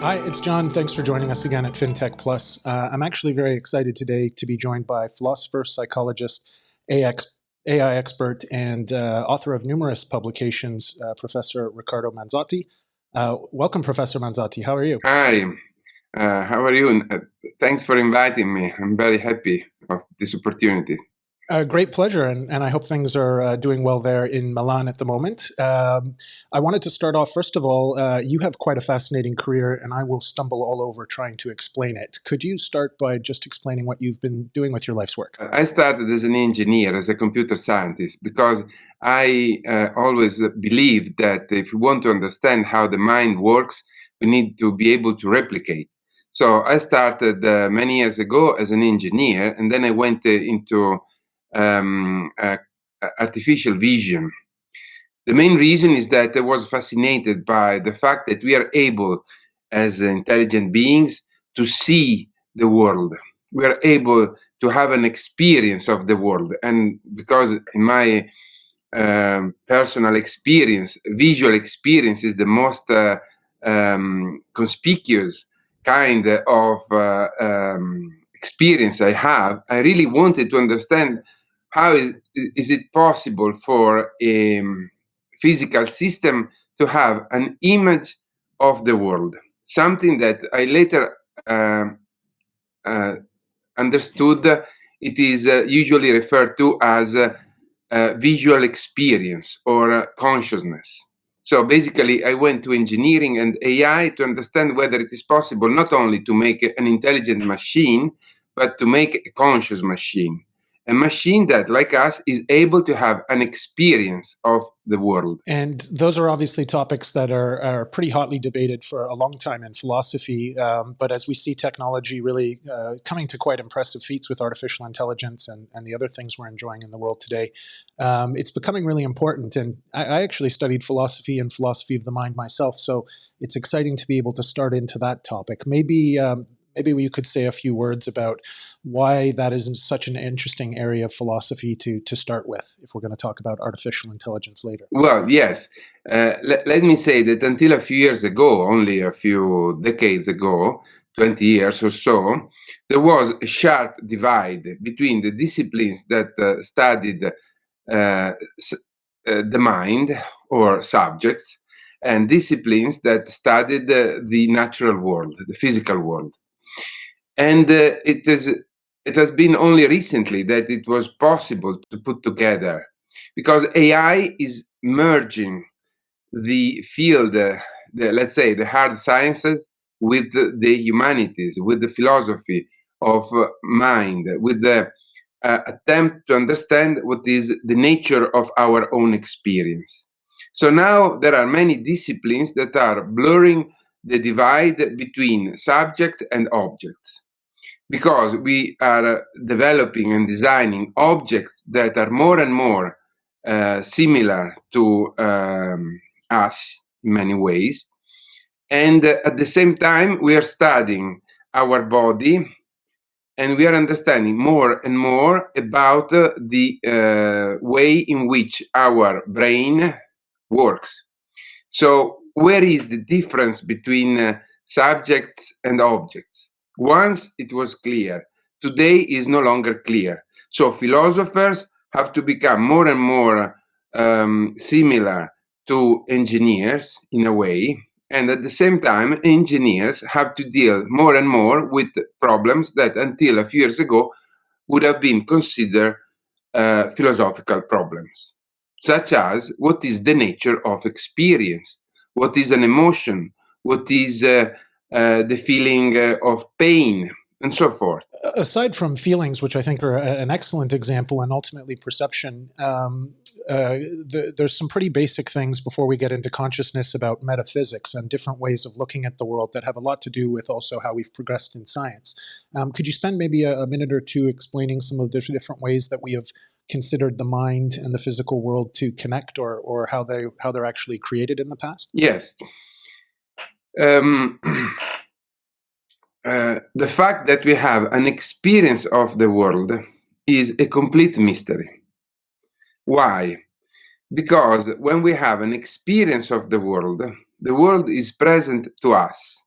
Hi, it's John. Thanks for joining us again at FinTech Plus. I'm actually very excited today to be joined by philosopher, psychologist, AI expert, and author of numerous publications, Professor Riccardo Manzotti. Welcome, Professor Manzotti. How are you? Hi, how are you? Thanks for inviting me. I'm very happy of this opportunity. Great pleasure, and I hope things are doing well there in Milan at the moment. I wanted to start off, first of all, you have quite a fascinating career, and I will stumble all over trying to explain it. Could you start by just explaining what you've been doing with your life's work? I started as an engineer, as a computer scientist, because I always believed that if we want to understand how the mind works, we need to be able to replicate. So I started many years ago as an engineer, and then I went into artificial vision. The main reason is that I was fascinated by the fact that we are able, as intelligent beings, to see the world. We are able to have an experience of the world. And because in my personal experience, visual experience is the most conspicuous kind of experience I have, I really wanted to understand how is it possible for a physical system to have an image of the world, something that I later understood it is usually referred to as visual experience or consciousness. So basically, I went to engineering and AI to understand whether it is possible not only to make an intelligent machine, but to make a conscious machine. A machine that, like us, is able to have an experience of the world. And those are obviously topics that are pretty hotly debated for a long time in philosophy. But as we see technology really coming to quite impressive feats with artificial intelligence and the other things we're enjoying in the world today, it's becoming really important. And I actually studied philosophy and philosophy of the mind myself, so it's exciting to be able to start into that topic. Maybe you could say a few words about why that is such an interesting area of philosophy to start with, if we're going to talk about artificial intelligence later. Well, yes. Let me say that until a few years ago, only a few decades ago, 20 years or so, there was a sharp divide between the disciplines that studied the mind or subjects and disciplines that studied the natural world, the physical world. And it has been only recently that it was possible to put together, because AI is merging the field, let's say the hard sciences, with the humanities, with the philosophy of mind, with the attempt to understand what is the nature of our own experience. So now there are many disciplines that are blurring the divide between subject and objects, because we are developing and designing objects that are more and more similar to us in many ways. And at the same time, we are studying our body, and we are understanding more and more about the way in which our brain works. So where is the difference between subjects and objects? Once it was clear, today is no longer clear. So philosophers have to become more and more similar to engineers in a way. And at the same time, engineers have to deal more and more with problems that until a few years ago would have been considered philosophical problems, such as what is the nature of experience, what is an emotion, what is the feeling of pain, and so forth. Aside from feelings, which I think are an excellent example, and ultimately perception, there's some pretty basic things before we get into consciousness about metaphysics and different ways of looking at the world that have a lot to do with also how we've progressed in science. Could you spend maybe a minute or two explaining some of the different ways that we have considered the mind and the physical world to connect, or how they're actually created in the past? Yes. The fact that we have an experience of the world is a complete mystery. Why? Because when we have an experience of the world is present to us.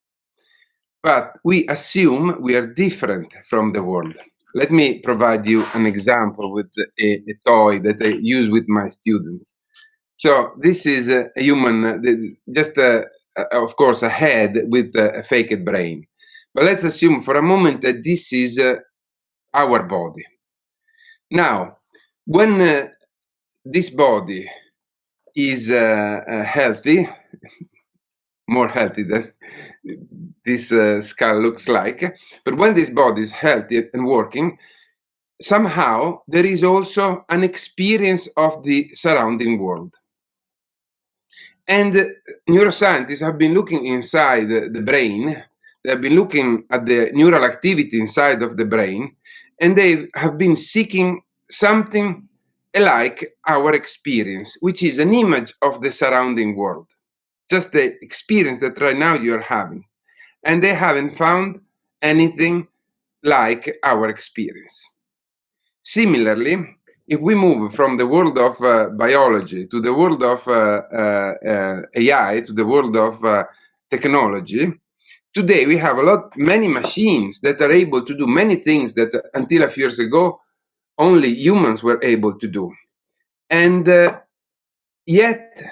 but we assume we are different from the world. Let me provide you an example with a toy that I use with my students. So this is a human, just of course a head with a faked brain. But let's assume for a moment that this is our body. Now, when this body is healthy, more healthy than this skull looks like, but when this body is healthy and working, somehow there is also an experience of the surrounding world. And neuroscientists have been looking inside the brain. They have been looking at the neural activity inside of the brain, and they have been seeking something like our experience, which is an image of the surrounding world, just the experience that right now you're having. And they haven't found anything like our experience. Similarly, if we move from the world of biology to the world of AI, to the world of technology, today we have many machines that are able to do many things that until a few years ago only humans were able to do. And yet,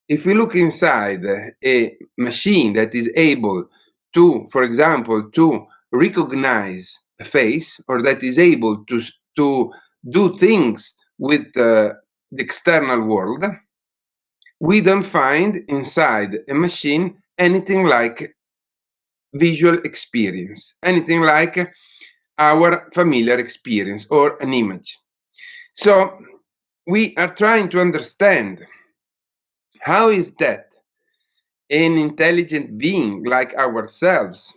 if we look inside a machine that is able to, for example, to recognize a face, or that is able to do things with the external world, we don't find inside a machine anything like visual experience, anything like our familiar experience or an image. So we are trying to understand, how is that an intelligent being like ourselves,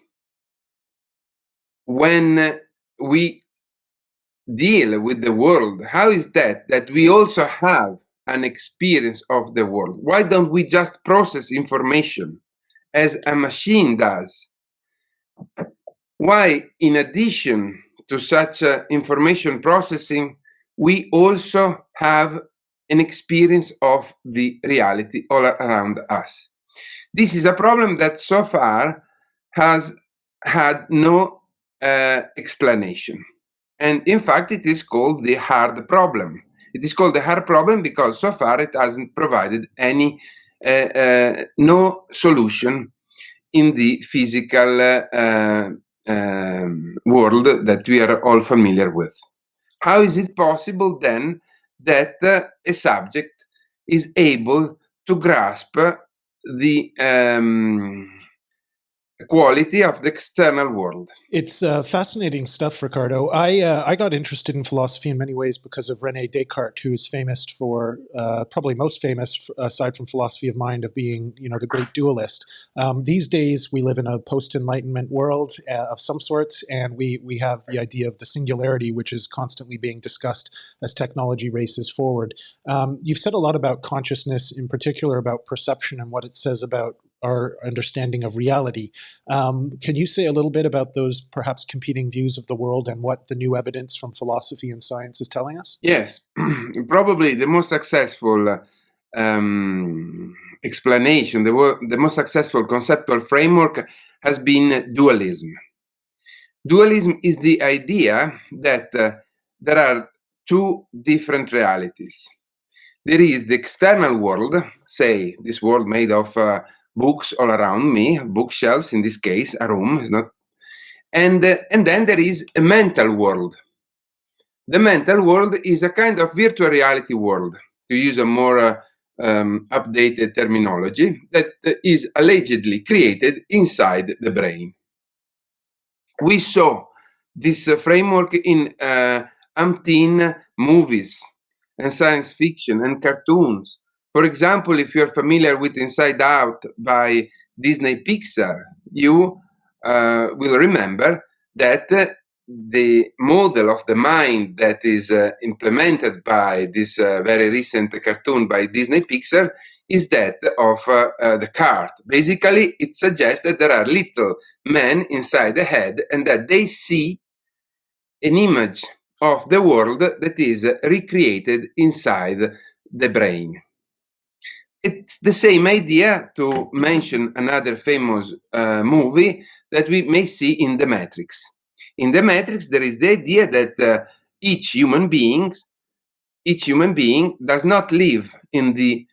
when we deal with the world, how is that we also have an experience of the world? Why don't we just process information as a machine does? Why, in addition to such information processing, we also have an experience of the reality all around us? This is a problem that so far has had no explanation. And in fact, it is called the hard problem. It is called the hard problem because so far it hasn't provided any no solution in the physical world that we are all familiar with. How is it possible then that a subject is able to grasp the quality of the external world? It's fascinating stuff, Riccardo. I got interested in philosophy in many ways because of René Descartes, who is famous for, probably most famous, aside from philosophy of mind, of being, the great dualist. These days, we live in a post-Enlightenment world of some sorts, and we have the idea of the singularity, which is constantly being discussed as technology races forward. You've said a lot about consciousness, in particular about perception and what it says about our understanding of reality. Can you say a little bit about those perhaps competing views of the world and what the new evidence from philosophy and science is telling us? Yes, probably the most successful explanation, the most successful conceptual framework has been dualism. Dualism is the idea that there are two different realities. There is the external world, say this world made of books all around me, bookshelves in this case, a room is not, and then there is a mental world. The mental world is a kind of virtual reality world, to use a more updated terminology, that is allegedly created inside the brain. We saw this framework in umpteen movies and science fiction and cartoons. For example, if you're familiar with Inside Out by Disney Pixar, you will remember that the model of the mind that is implemented by this very recent cartoon by Disney Pixar is that of the cart. Basically, it suggests that there are little men inside the head and that they see an image of the world that is recreated inside the brain. it's the same idea, to mention another famous movie that we may see in The Matrix. In The Matrix, there is the idea that each human being does not live in the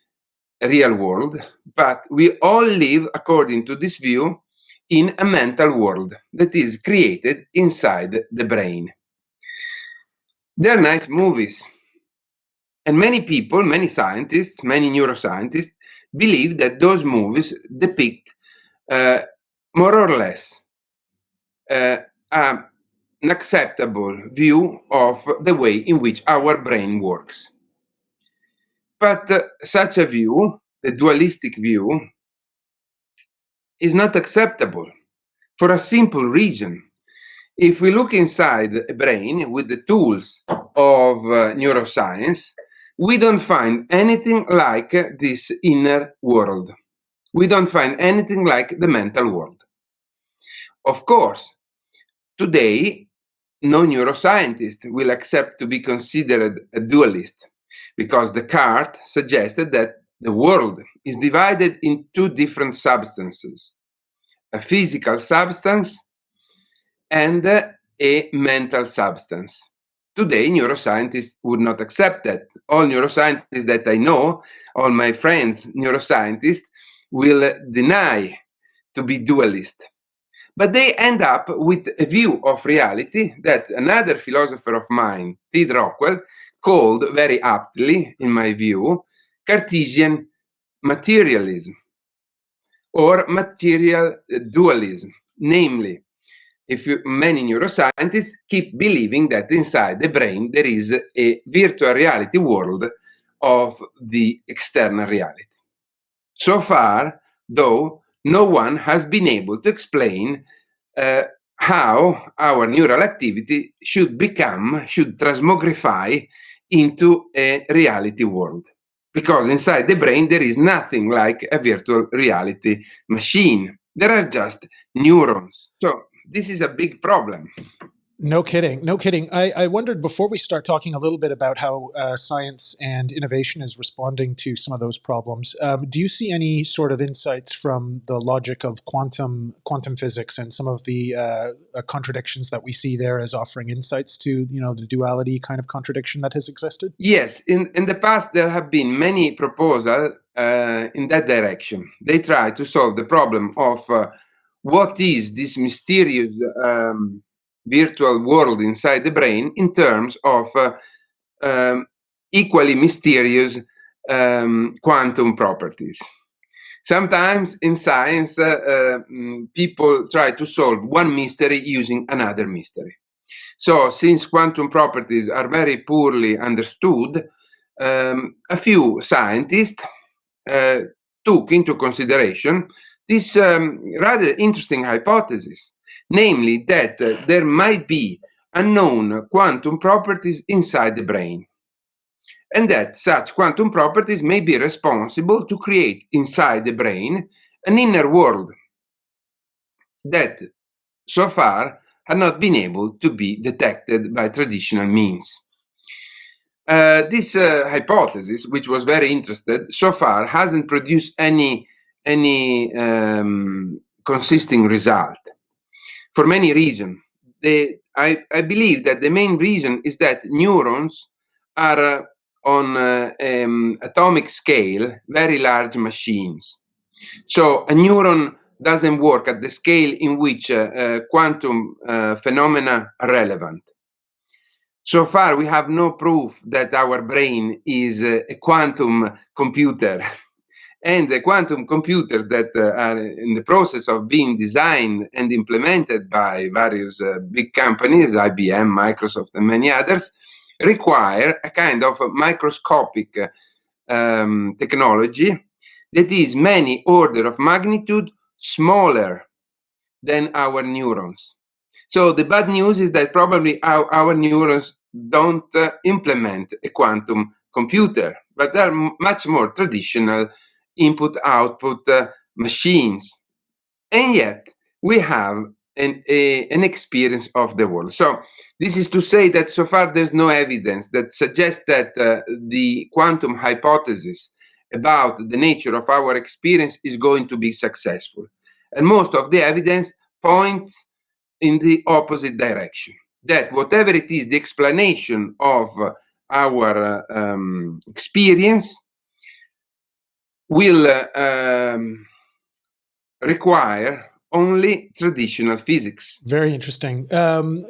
real world, but we all live, according to this view, in a mental world that is created inside the brain. They're nice movies. And many people, many scientists, many neuroscientists believe that those movies depict more or less an acceptable view of the way in which our brain works. But such a view, the dualistic view, is not acceptable for a simple reason. If we look inside a brain with the tools of neuroscience, we don't find anything like this inner world. We don't find anything like the mental world. Of course, today, no neuroscientist will accept to be considered a dualist, because Descartes suggested that the world is divided in two different substances: a physical substance and a mental substance. Today, neuroscientists would not accept that. All neuroscientists that I know, all my friends, neuroscientists, will deny to be dualist. But they end up with a view of reality that another philosopher of mine, T. Rockwell, called very aptly, in my view, Cartesian materialism or material dualism. Namely, many neuroscientists keep believing that inside the brain there is a virtual reality world of the external reality. So far, though, no one has been able to explain how our neural activity should transmogrify into a reality world. Because inside the brain there is nothing like a virtual reality machine. There are just neurons. So this is a big problem. No kidding. No kidding. I wondered, before we start talking a little bit about how science and innovation is responding to some of those problems, do you see any sort of insights from the logic of quantum physics and some of the contradictions that we see there as offering insights to, the duality kind of contradiction that has existed? Yes. In the past, there have been many proposals in that direction. They try to solve the problem of what is this mysterious virtual world inside the brain in terms of equally mysterious quantum properties. Sometimes in science, people try to solve one mystery using another mystery. So since quantum properties are very poorly understood, a few scientists took into consideration this rather interesting hypothesis, namely that there might be unknown quantum properties inside the brain, and that such quantum properties may be responsible to create inside the brain an inner world that so far had not been able to be detected by traditional means. This hypothesis, which was very interesting, so far hasn't produced any consisting result for many reasons. I believe that the main reason is that neurons are on atomic scale very large machines. So a neuron doesn't work at the scale in which quantum phenomena are relevant. So far, we have no proof that our brain is a quantum computer. And the quantum computers that are in the process of being designed and implemented by various big companies, IBM, Microsoft, and many others, require a kind of microscopic technology that is many order of magnitude smaller than our neurons. So the bad news is that probably our neurons don't implement a quantum computer, but they're much more traditional input-output machines. And yet we have an experience of the world. So this is to say that so far there's no evidence that suggests that the quantum hypothesis about the nature of our experience is going to be successful. And most of the evidence points in the opposite direction, that whatever it is, the explanation of our experience will require only traditional physics. Very interesting.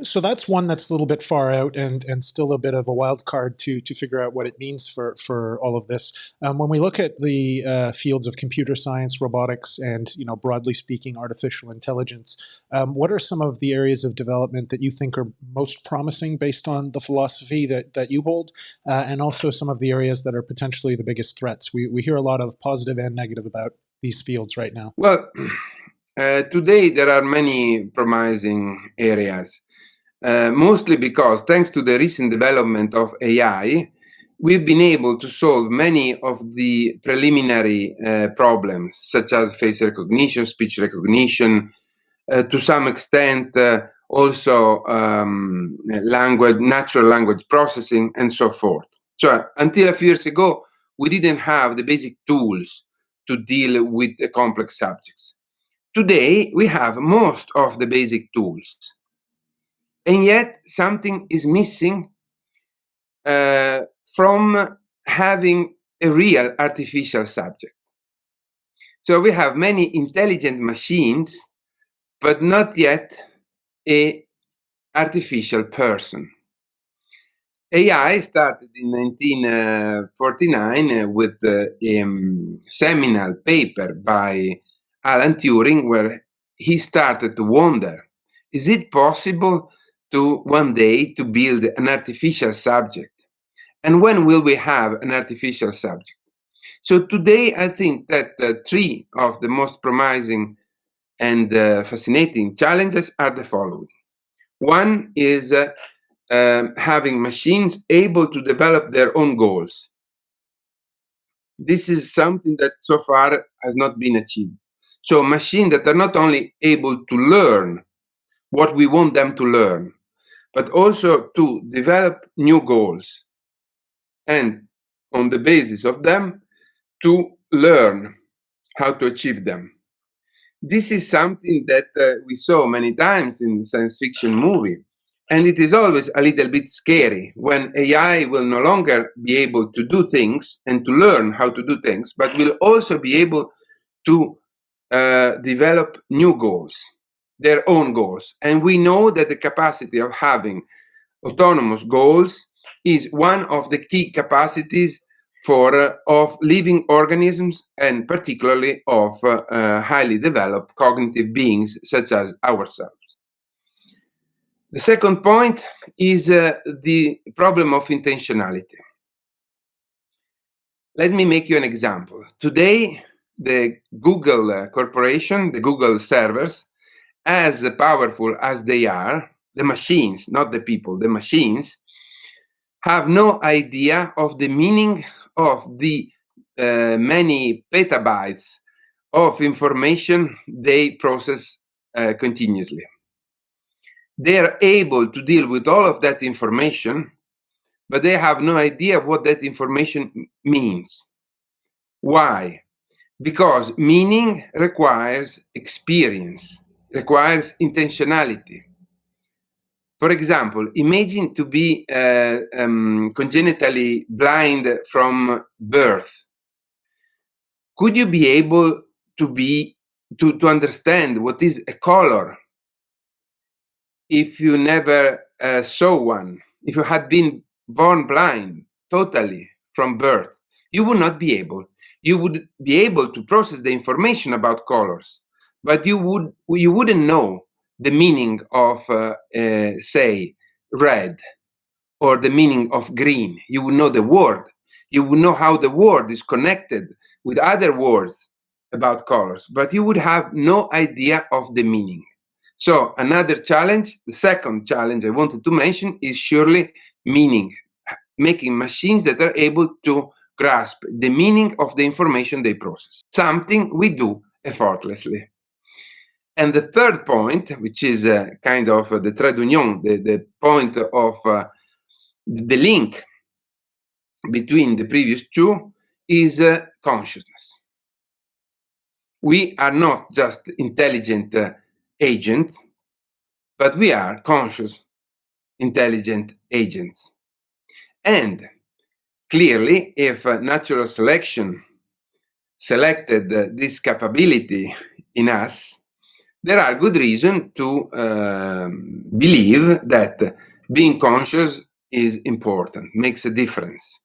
So that's one that's a little bit far out and still a bit of a wild card to figure out what it means for all of this. When we look at the fields of computer science, robotics, and broadly speaking, artificial intelligence, what are some of the areas of development that you think are most promising based on the philosophy that you hold, and also some of the areas that are potentially the biggest threats? We hear a lot of positive and negative about these fields right now. Well, today there are many promising areas, mostly because thanks to the recent development of AI, we've been able to solve many of the preliminary problems, such as face recognition, speech recognition, to some extent also natural language processing, and so forth. So until a few years ago, we didn't have the basic tools to deal with the complex subjects. Today, we have most of the basic tools, and yet something is missing from having a real artificial subject. So we have many intelligent machines, but not yet an artificial person. AI started in 1949 with a seminal paper by Alan Turing, where he started to wonder, is it possible to one day to build an artificial subject? And when will we have an artificial subject? So today, I think that three of the most promising and fascinating challenges are the following. One is having machines able to develop their own goals. This is something that so far has not been achieved. So machines that are not only able to learn what we want them to learn, but also to develop new goals, and on the basis of them, to learn how to achieve them. This is something that we saw many times in science fiction movie. And it is always a little bit scary when AI will no longer be able to do things and to learn how to do things, but will also be able to develop new goals, their own goals. And we know that the capacity of having autonomous goals is one of the key capacities of living organisms, and particularly of highly developed cognitive beings such as ourselves. The second point is the problem of intentionality. Let me make you an example. Today, the Google corporation, the Google servers, as powerful as they are, the machines, not the people, the machines, have no idea of the meaning of the many petabytes of information they process continuously. They are able to deal with all of that information, but they have no idea what that information means. Why? Because meaning requires experience, requires intentionality. For example, imagine to be congenitally blind from birth. Could you be able to understand what is a color if you never saw one? If you had been born blind totally from birth, you would not be able. You would be able to process the information about colors, but you wouldn't know the meaning of, say, red, or the meaning of green. You would know the word. You would know how the word is connected with other words about colors, but you would have no idea of the meaning. So another challenge, the second challenge I wanted to mention, is surely meaning, making machines that are able to grasp the meaning of the information they process, something we do effortlessly. And the third point, which is kind of the trait d'union, the point of the link between the previous two, is consciousness. We are not just intelligent agents, but we are conscious, intelligent agents. And clearly, if natural selection selected this capability in us, there are good reasons to believe that being conscious is important, makes a difference.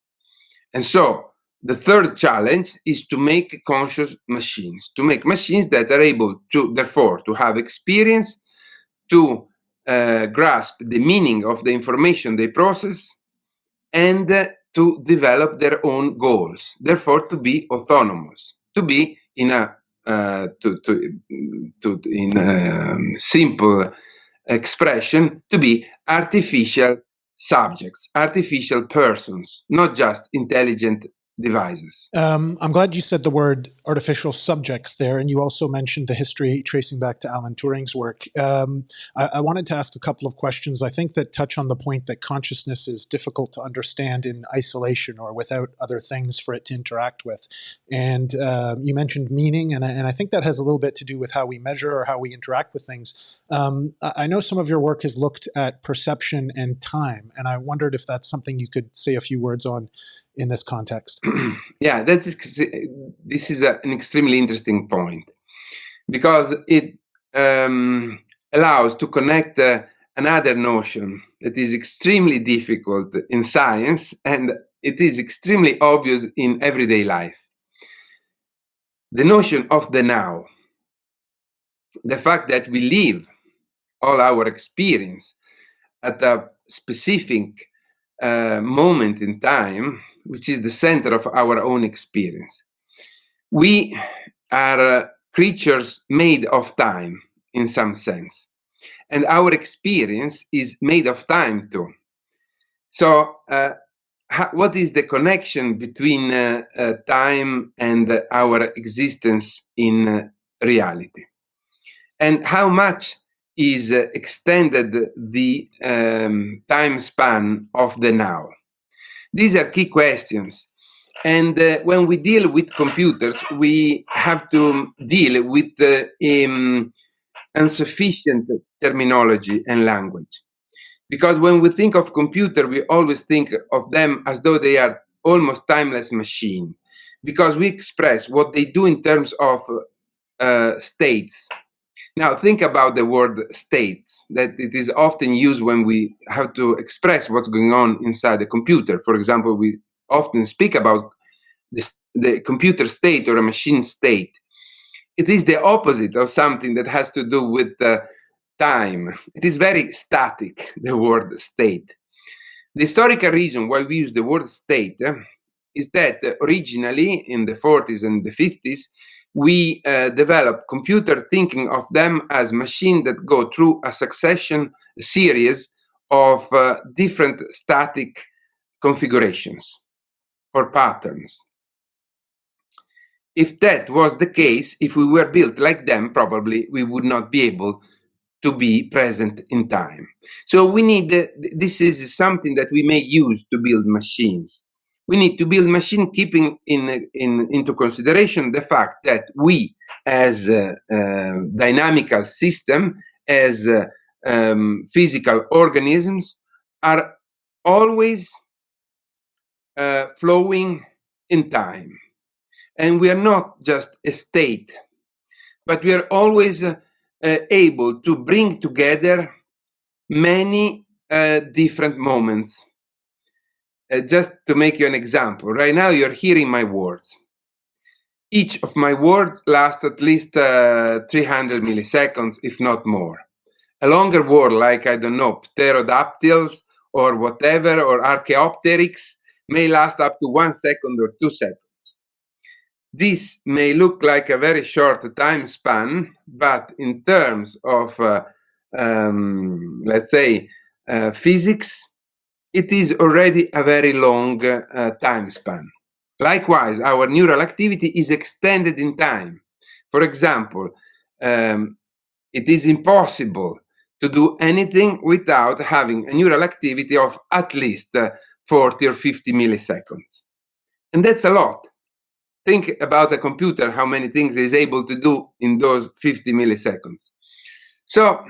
And so the third challenge is to make conscious machines, to make machines that are able to, therefore, to have experience, to grasp the meaning of the information they process, and to develop their own goals, therefore to be autonomous, to be in a simple expression, to be artificial subjects, artificial persons, not just intelligent devices. I'm glad you said the word artificial subjects there, and you also mentioned the history tracing back to Alan Turing's work. I wanted to ask a couple of questions, I think, that touch on the point that consciousness is difficult to understand in isolation or without other things for it to interact with. And you mentioned meaning, and I think that has a little bit to do with how we measure or how we interact with things. I know some of your work has looked at perception and time, and I wondered if that's something you could say a few words on in this context. Yeah, this is an extremely interesting point, because it allows to connect another notion that is extremely difficult in science, and it is extremely obvious in everyday life. The notion of the now, the fact that we live all our experience at a specific moment in time, which is the center of our own experience. We are creatures made of time in some sense, and our experience is made of time too. So what is the connection between time and our existence in reality? And how much is extended the time span of the now? These are key questions. And when we deal with computers, we have to deal with insufficient terminology and language. Because when we think of computer, we always think of them as though they are almost timeless machine, because we express what they do in terms of states. Now, think about the word states, that it is often used when we have to express what's going on inside the computer. For example, we often speak about the computer state or a machine state. It is the opposite of something that has to do with time. It is very static, the word state. The historical reason why we use the word state is that originally in the 40s and the 50s, we developed computer thinking of them as machines that go through a series of different static configurations or patterns. If that was the case, if we were built like them, probably we would not be able to be present in time. So we need, this is something that we may use to build machines. We need to build machine keeping into consideration the fact that we, as a dynamical system, as physical organisms, are always flowing in time. And we are not just a state, but we are always able to bring together many different moments. Just to make you an example, right now you're hearing my words. Each of my words lasts at least 300 milliseconds, if not more. A longer word like, I don't know, pterodactyls or whatever, or Archaeopteryx, may last up to 1 second or 2 seconds. This may look like a very short time span, but in terms of, let's say, physics, it is already a very long time span. Likewise, our neural activity is extended in time. For example, it is impossible to do anything without having a neural activity of at least 40 or 50 milliseconds. And that's a lot. think about a computer, how many things it is able to do in those 50 milliseconds. So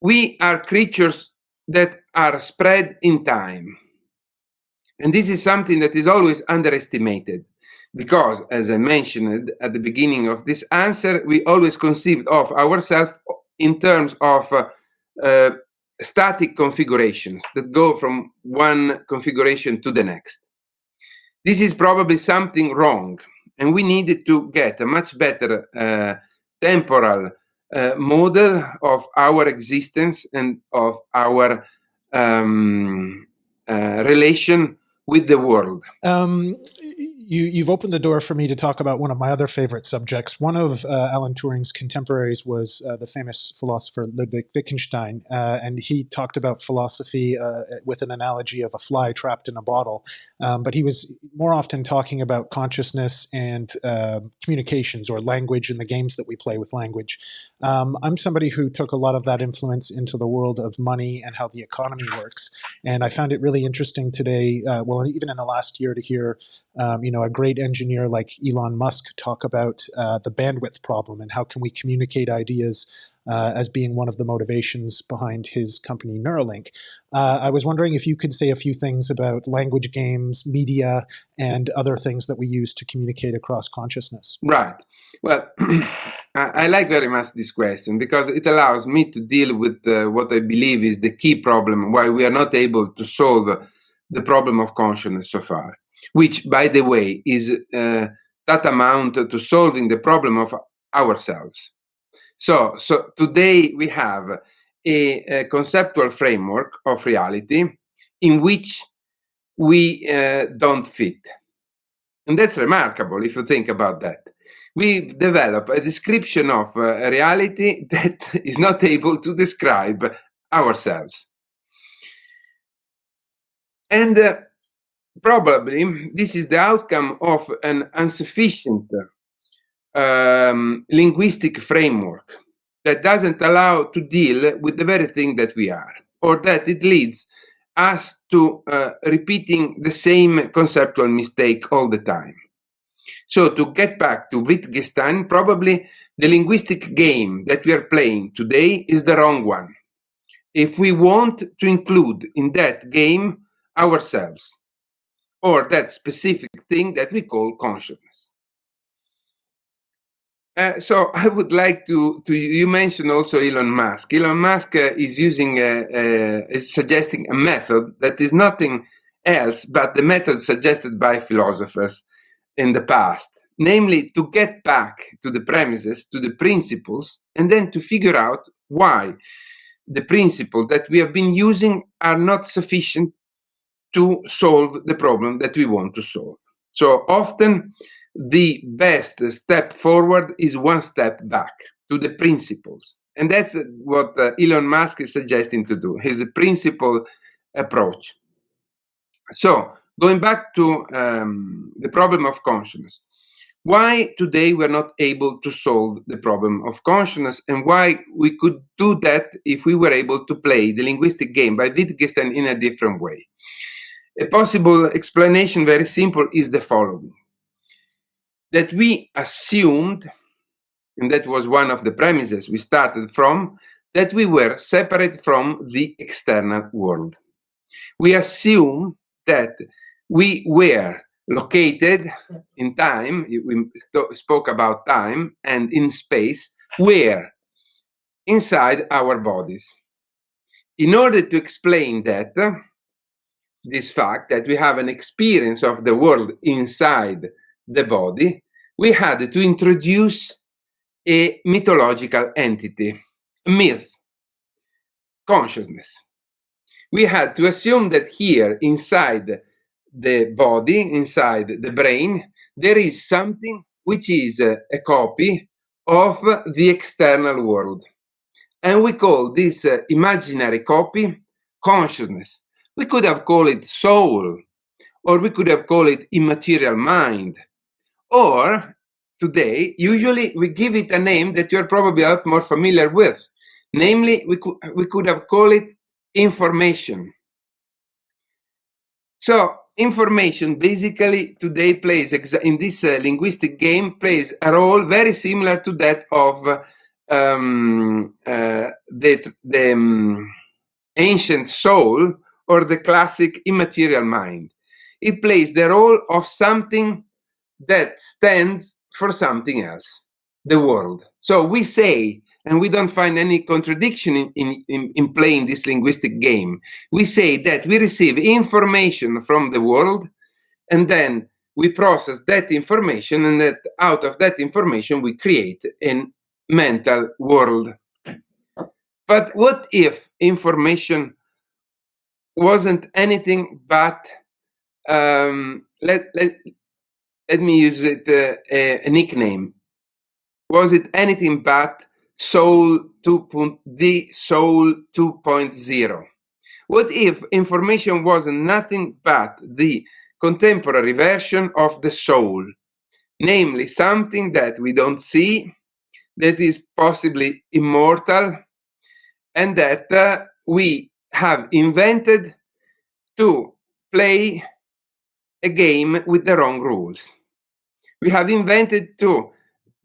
we are creatures that are spread in time. And this is something that is always underestimated because, as I mentioned at the beginning of this answer, we always conceived of ourselves in terms of static configurations that go from one configuration to the next. This is probably something wrong, and we needed to get a much better temporal model of our existence and of our relation with the world. You've opened the door for me to talk about one of my other favorite subjects. One of Alan Turing's contemporaries was the famous philosopher Ludwig Wittgenstein, and he talked about philosophy with an analogy of a fly trapped in a bottle. But he was more often talking about consciousness and communications or language and the games that we play with language. I'm somebody who took a lot of that influence into the world of money and how the economy works. And I found it really interesting today, well, even in the last year, to hear a great engineer like Elon Musk talk about the bandwidth problem and how can we communicate ideas as being one of the motivations behind his company Neuralink. I was wondering if you could say a few things about language games, media, and other things that we use to communicate across consciousness. Right. Well, I like very much this question because it allows me to deal with what I believe is the key problem why we are not able to solve the problem of consciousness so far, which, by the way, is tantamount to solving the problem of ourselves. So today we have a conceptual framework of reality in which we don't fit. And that's remarkable if you think about that. We've developed a description of a reality that is not able to describe ourselves. And probably this is the outcome of an insufficient linguistic framework that doesn't allow to deal with the very thing that we are, or that it leads us to repeating the same conceptual mistake all the time. So to get back to Wittgenstein, probably the linguistic game that we are playing today is the wrong one. If we want to include in that game ourselves, or that specific thing that we call consciousness. So I would like to you mentioned also Elon Musk. Elon Musk is is suggesting a method that is nothing else but the method suggested by philosophers in the past, namely to get back to the premises, to the principles, and then to figure out why the principles that we have been using are not sufficient to solve the problem that we want to solve. So often, the best step forward is one step back to the principles. And that's what Elon Musk is suggesting to do, his principle approach. So going back to the problem of consciousness, why today we're not able to solve the problem of consciousness, and why we could do that if we were able to play the linguistic game by Wittgenstein in a different way. A possible explanation, very simple, is the following. That we assumed, and that was one of the premises we started from, that we were separate from the external world. We assume that we were located in time, we spoke about time, and in space, where inside our bodies. In order to explain that, this fact that we have an experience of the world inside the body, we had to introduce a mythological entity, a myth, consciousness. We had to assume that here, inside the body, inside the brain, there is something which is a copy of the external world. And we call this imaginary copy consciousness. We could have called it soul, or we could have called it immaterial mind. Or today, usually we give it a name that you're probably a lot more familiar with. Namely, we could have called it information. So information basically today plays in this linguistic game plays a role very similar to that of the ancient soul or the classic immaterial mind. It plays the role of something that stands for something else, the world. So we say, and we don't find any contradiction in playing this linguistic game. We say that we receive information from the world, and then we process that information, and that out of that information we create a mental world. But what if information wasn't anything but, let me use it, a nickname. Was it anything but the soul 2.0? What if information was nothing but the contemporary version of the soul, namely something that we don't see, that is possibly immortal, and that we have invented to play a game with the wrong rules? We have invented to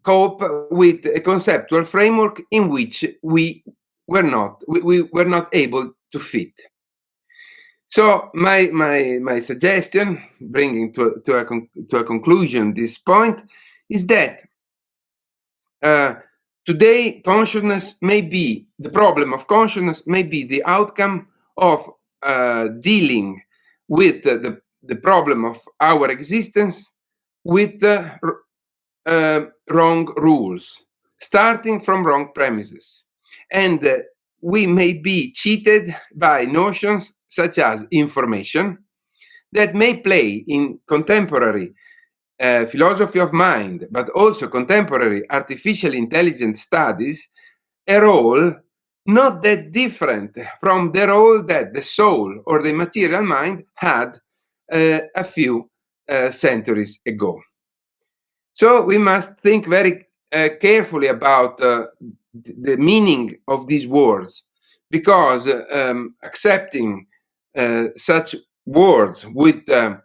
cope with a conceptual framework in which we were not able to fit. So my suggestion, bringing to a conclusion this point, is that today consciousness may be the problem of consciousness may be the outcome of dealing with the problem of our existence with wrong rules, starting from wrong premises. And we may be cheated by notions such as information that may play in contemporary philosophy of mind, but also contemporary artificial intelligence studies, a role not that different from the role that the soul or the material mind had a few centuries ago. So we must think very carefully about the meaning of these words, because accepting such words with a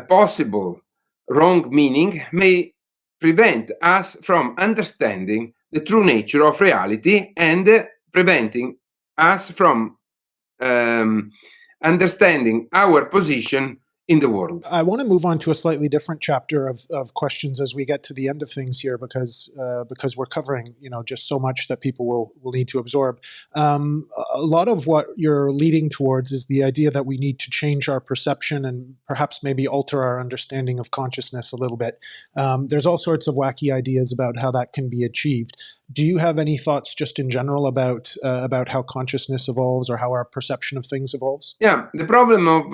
possible wrong meaning may prevent us from understanding the true nature of reality and preventing us from understanding our position in the world. I want to move on to a slightly different chapter of questions as we get to the end of things here, because we're covering just so much that people will need to absorb. A lot of what you're leading towards is the idea that we need to change our perception and perhaps maybe alter our understanding of consciousness a little bit. There's all sorts of wacky ideas about how that can be achieved. Do you have any thoughts just in general about how consciousness evolves or how our perception of things evolves? Yeah, the problem of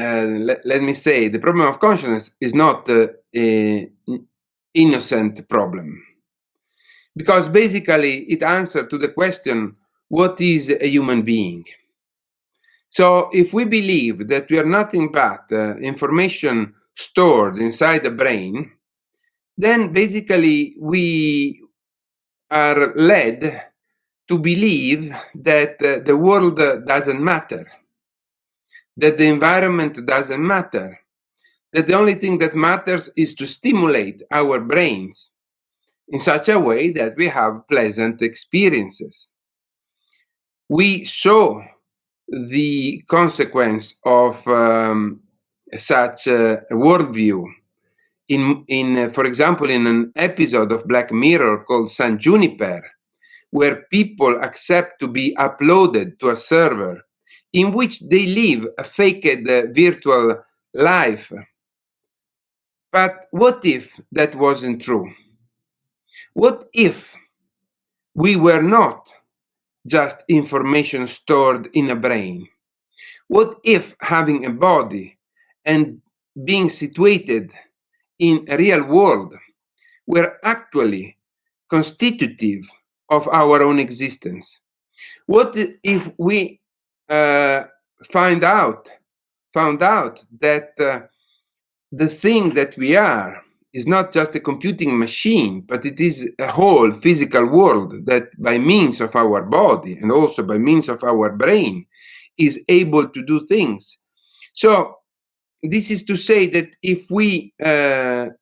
let me say, the problem of consciousness is not an innocent problem, because basically it answers to the question, what is a human being? So if we believe that we are nothing but information stored inside the brain, then basically we are led to believe that the world doesn't matter, that the environment doesn't matter, that the only thing that matters is to stimulate our brains in such a way that we have pleasant experiences. We saw the consequence of such a worldview in for example, in an episode of Black Mirror called San Juniper, where people accept to be uploaded to a server in which they live a faked virtual life. But what if that wasn't true? What if we were not just information stored in a brain? What if having a body and being situated in a real world were actually constitutive of our own existence? What if we found out that the thing that we are is not just a computing machine, but it is a whole physical world that by means of our body and also by means of our brain is able to do things So this is to say that if we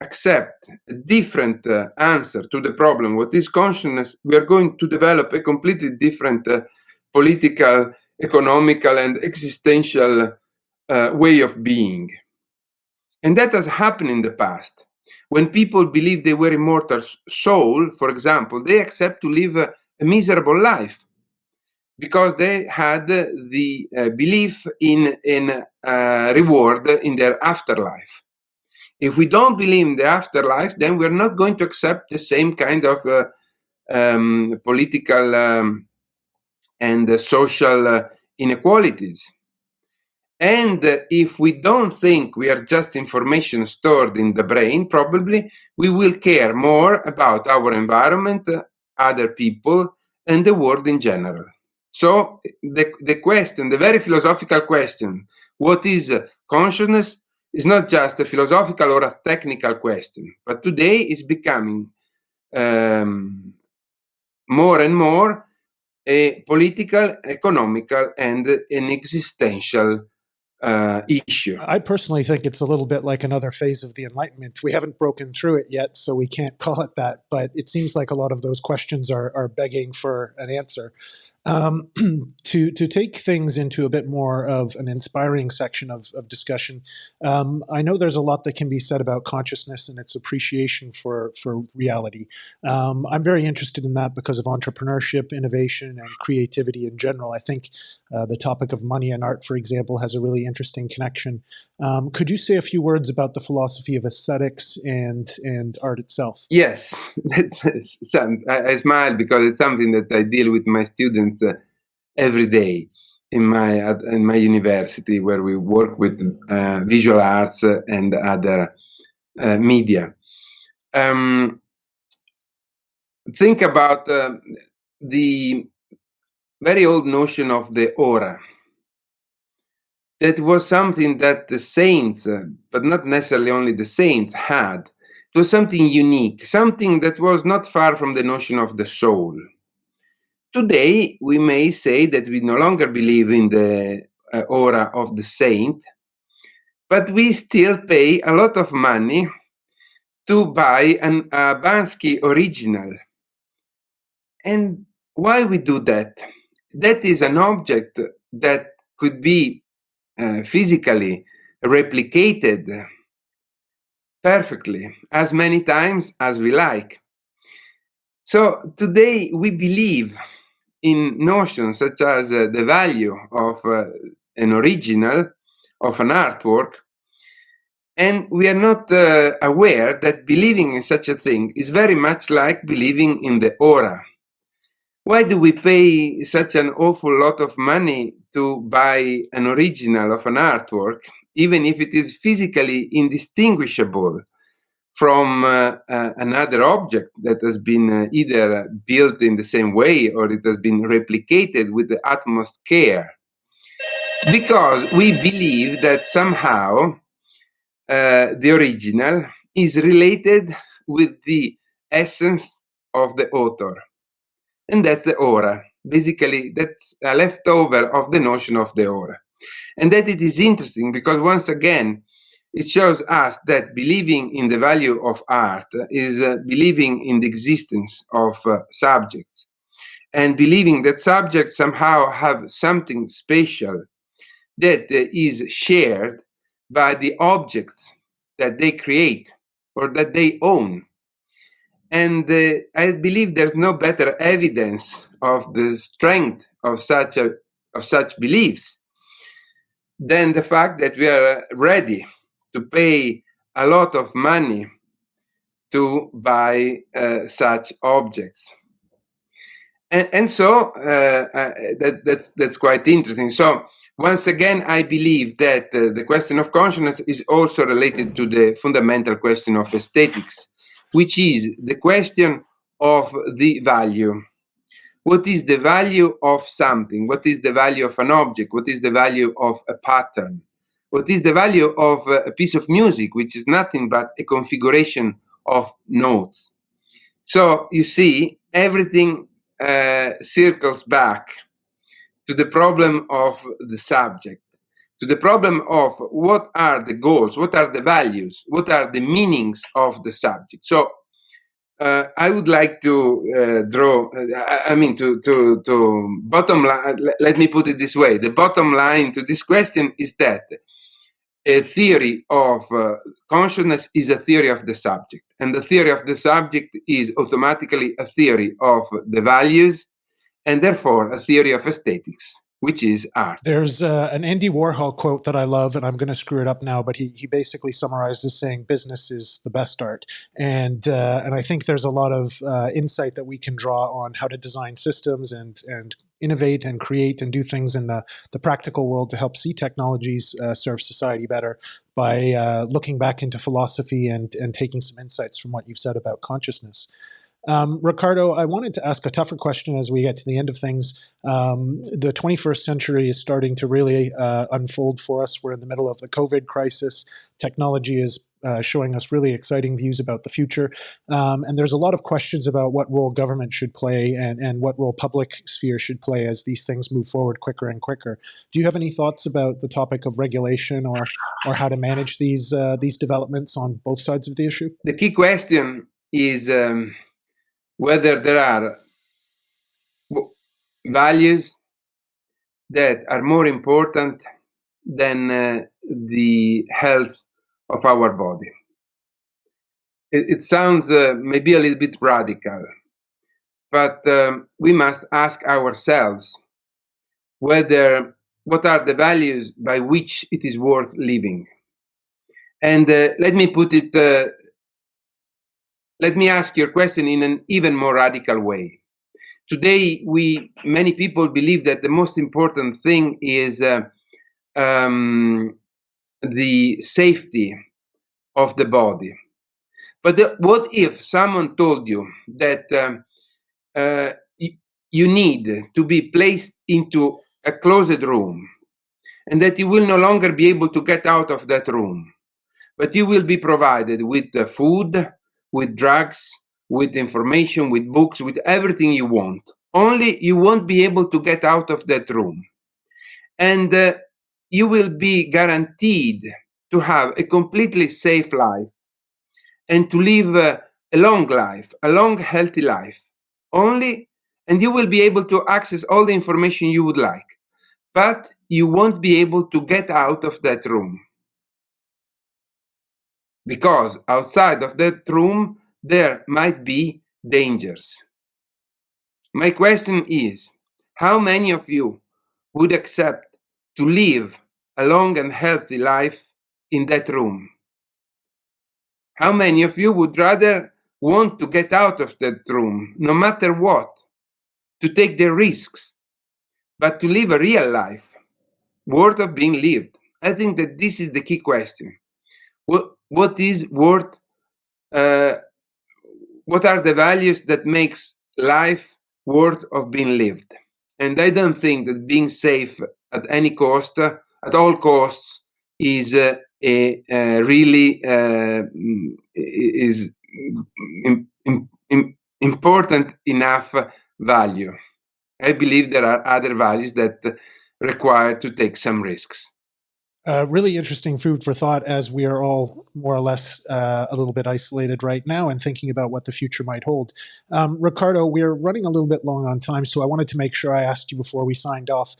accept a different answer to the problem, what is consciousness, we are going to develop a completely different political, economical, and existential way of being. And that has happened in the past. When people believe they were immortal soul, for example, they accept to live a miserable life because they had the belief in reward in their afterlife. If we don't believe in the afterlife, then we're not going to accept the same kind of political and social inequalities. And if we don't think we are just information stored in the brain, probably we will care more about our environment, other people, and the world in general. So the question, the very philosophical question, what is consciousness, is not just a philosophical or a technical question, but today is becoming more and more a political, economical, and an existential issue. I personally think it's a little bit like another phase of the Enlightenment. We haven't broken through it yet, so we can't call it that, but it seems like a lot of those questions are begging for an answer. To take things into a bit more of an inspiring section of discussion, I know there's a lot that can be said about consciousness and its appreciation for reality. I'm very interested in that because of entrepreneurship, innovation, and creativity in general. I think the topic of money and art, for example, has a really interesting connection. Could you say a few words about the philosophy of aesthetics and art itself? Yes, I smile because it's something that I deal with my students every day in my university, where we work with visual arts and other media. Think about the very old notion of the aura. That was something that the saints, but not necessarily only the saints, had. It was something unique, something that was not far from the notion of the soul. Today, we may say that we no longer believe in the aura of the saint, but we still pay a lot of money to buy a Bansky original. And why we do that? That is an object that could be physically replicated perfectly as many times as we like. So today we believe in notions such as the value of an original, of an artwork, and we are not aware that believing in such a thing is very much like believing in the aura. Why do we pay such an awful lot of money to buy an original of an artwork, even if it is physically indistinguishable from another object that has been either built in the same way or it has been replicated with the utmost care? Because we believe that somehow the original is related with the essence of the author. And that's the aura. Basically, that's a leftover of the notion of the aura. And that it is interesting because once again, it shows us that believing in the value of art is believing in the existence of subjects and believing that subjects somehow have something special that is shared by the objects that they create or that they own. And I believe there's no better evidence of the strength of such beliefs than the fact that we are ready to pay a lot of money to buy such objects. And so that's quite interesting. So once again, I believe that the question of consciousness is also related to the fundamental question of aesthetics, which is the question of the value. What is the value of something? What is the value of an object? What is the value of a pattern? What is the value of a piece of music, which is nothing but a configuration of notes? So you see, everything circles back to the problem of the subject. to the problem of what are the goals, what are the values, what are the meanings of the subject. So I would like to draw, to bottom line, let me put it this way. The bottom line to this question is that a theory of consciousness is a theory of the subject. And the theory of the subject is automatically a theory of the values, and therefore a theory of aesthetics, which is art. There's an Andy Warhol quote that I love, and I'm going to screw it up now, but he basically summarizes saying business is the best art. And I think there's a lot of insight that we can draw on how to design systems and innovate and create and do things in the practical world to help see technologies serve society better by looking back into philosophy and taking some insights from what you've said about consciousness. Riccardo, I wanted to ask a tougher question as we get to the end of things. The 21st century is starting to really unfold for us. We're in the middle of the COVID crisis. Technology is showing us really exciting views about the future. And there's a lot of questions about what role government should play and what role public sphere should play as these things move forward quicker and quicker. Do you have any thoughts about the topic of regulation or how to manage these developments on both sides of the issue? The key question is whether there are values that are more important than the health of our body. It sounds maybe a little bit radical, but we must ask ourselves what are the values by which it is worth living. And let me ask your question in an even more radical way. Today, many people believe that the most important thing is the safety of the body. But what if someone told you that you need to be placed into a closed room and that you will no longer be able to get out of that room, but you will be provided with food, with drugs, with information, with books, with everything you want. Only you won't be able to get out of that room. And you will be guaranteed to have a completely safe life and to live a long life, a long, healthy life. And you will be able to access all the information you would like. But you won't be able to get out of that room. Because outside of that room, there might be dangers. My question is, how many of you would accept to live a long and healthy life in that room? How many of you would rather want to get out of that room, no matter what, to take the risks, but to live a real life, worth of being lived? I think that this is the key question. What is worth? What are the values that makes life worth of being lived? And I don't think that being safe at any cost, at all costs, is really is important enough value. I believe there are other values that require to take some risks. Really interesting food for thought as we are all more or less a little bit isolated right now and thinking about what the future might hold. Riccardo, we're running a little bit long on time, so I wanted to make sure I asked you before we signed off.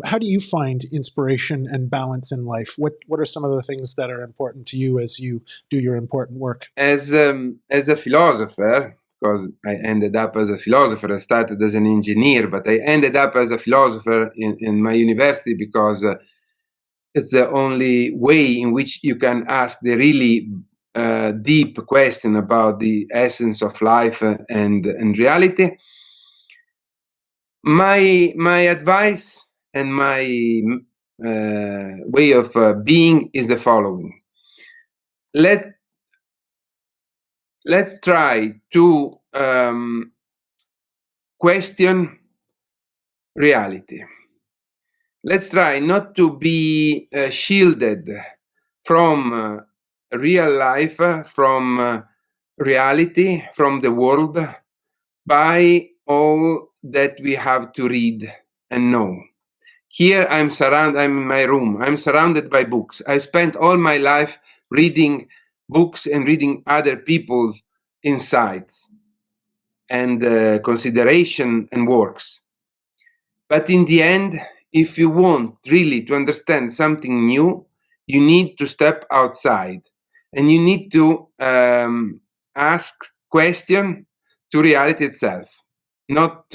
How do you find inspiration and balance in life? What are some of the things that are important to you as you do your important work? As a philosopher, because I ended up as a philosopher, I started as an engineer, but I ended up as a philosopher in my university because it's the only way in which you can ask the really deep question about the essence of life and reality. My advice and my way of being is the following. Let's try to question reality. Let's try not to be shielded from real life, from reality, from the world, by all that we have to read and know. Here I'm in my room. I'm surrounded by books. I spent all my life reading books and reading other people's insights and consideration and works. But in the end, if you want really to understand something new, you need to step outside and you need to ask question to reality itself, not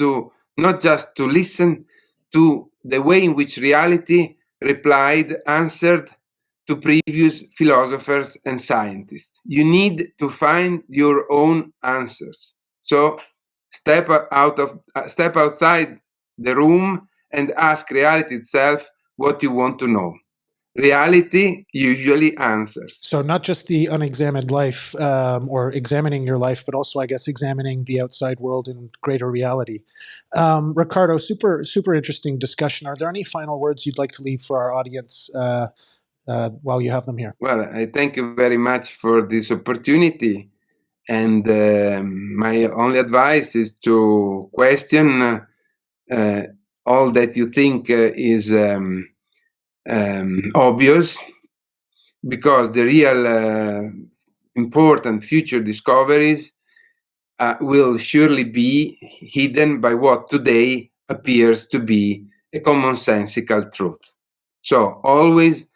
just to listen to the way in which reality answered to previous philosophers and scientists. You need to find your own answers. So step outside the room and ask reality itself what you want to know. Reality usually answers. So not just the unexamined life or examining your life, but also, I guess, examining the outside world in greater reality. Riccardo, super interesting discussion. Are there any final words you'd like to leave for our audience while you have them here? Well, I thank you very much for this opportunity. And my only advice is to question all that you think is obvious, because the real important future discoveries will surely be hidden by what today appears to be a commonsensical truth. So always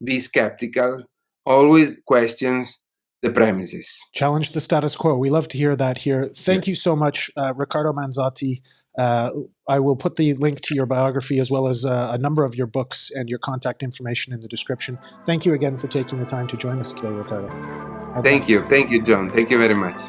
be skeptical, always questions the premises. Challenge the status quo. We love to hear that here. Thank you so much, Riccardo Manzotti. I will put the link to your biography as well as a number of your books and your contact information in the description. Thank you again for taking the time to join us today, Riccardo. Thank you, John. Thank you very much.